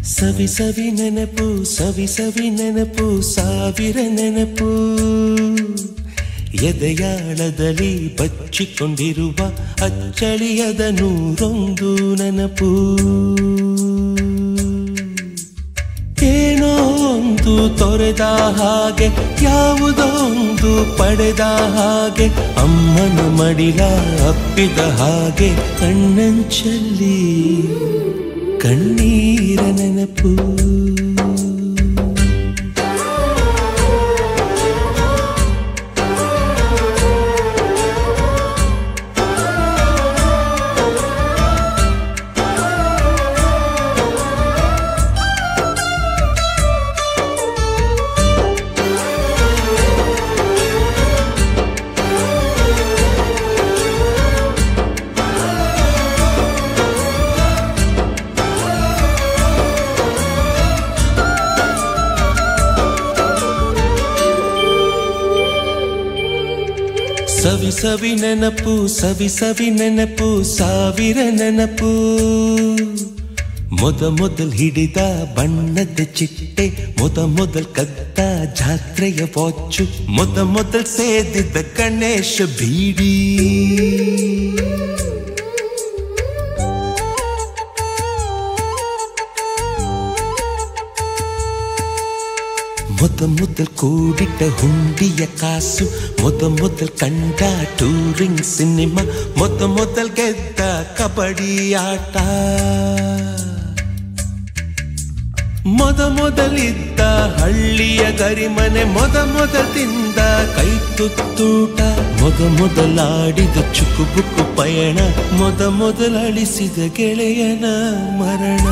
ಸವಿ ಸವಿ ನೆನಪು ಸವಿ ಸವಿ ನೆನಪು ಸಾವಿರ ನೆನಪು ಎದೆಯಾಳದಲ್ಲಿ ಬಚ್ಚಿಕೊಂಡಿರುವ ಅಚ್ಚಳಿಯದ ನೂರೊಂದು ನೆನಪು ಏನೋ ಒಂದು ತೊರೆದ ಹಾಗೆ ಯಾವುದೋ ಒಂದು ಪಡೆದ ಹಾಗೆ ಅಮ್ಮನ ಮಡಿಲ ಅಪ್ಪಿದ ಹಾಗೆ ಕಣ್ಣಂಚಲ್ಲಿ ಕಣ್ಣೀರ ನೆನಪು ಸವಿ ಸವಿ ನೆನಪು ಸವಿ ಸವಿ ನೆನಪು ಸಾವಿರ ನೆನಪು ಮೊದಲ್ ಹಿಡಿದ ಬಣ್ಣದ ಚಿಟ್ಟೆ ಮೊದಲ್ ಕದ್ದ ಜಾತ್ರೆಯ ವಾಚು ಮೊದಲ್ ಸೇದಿದ್ದ ಗಣೇಶ ಬೀಡಿ ಮೊದಲ್ ಕೂಡಿಟ್ಟ ಹುಂಡಿಯ ಕಾಸು ಮೊದಲ್ ಕಂಡ ಟೂರಿಂಗ್ ಸಿನಿಮಾ ಮೊದಲ್ ಗೆದ್ದ ಕಬಡ್ಡಿ ಆಟ ಮೊದಲಿದ್ದ ಹಳ್ಳಿಯ ಗರಿಮನೆ ಮೊದಲ್ ತಿಂದ ಕೈ ತುತ್ತೂಟ ಮೊದಲಾಡಿದ ಚುಕುಬುಕು ಪಯಣ ಮೊದಲು ಅಳಿಸಿದ ಗೆಳೆಯನ ಮರಣ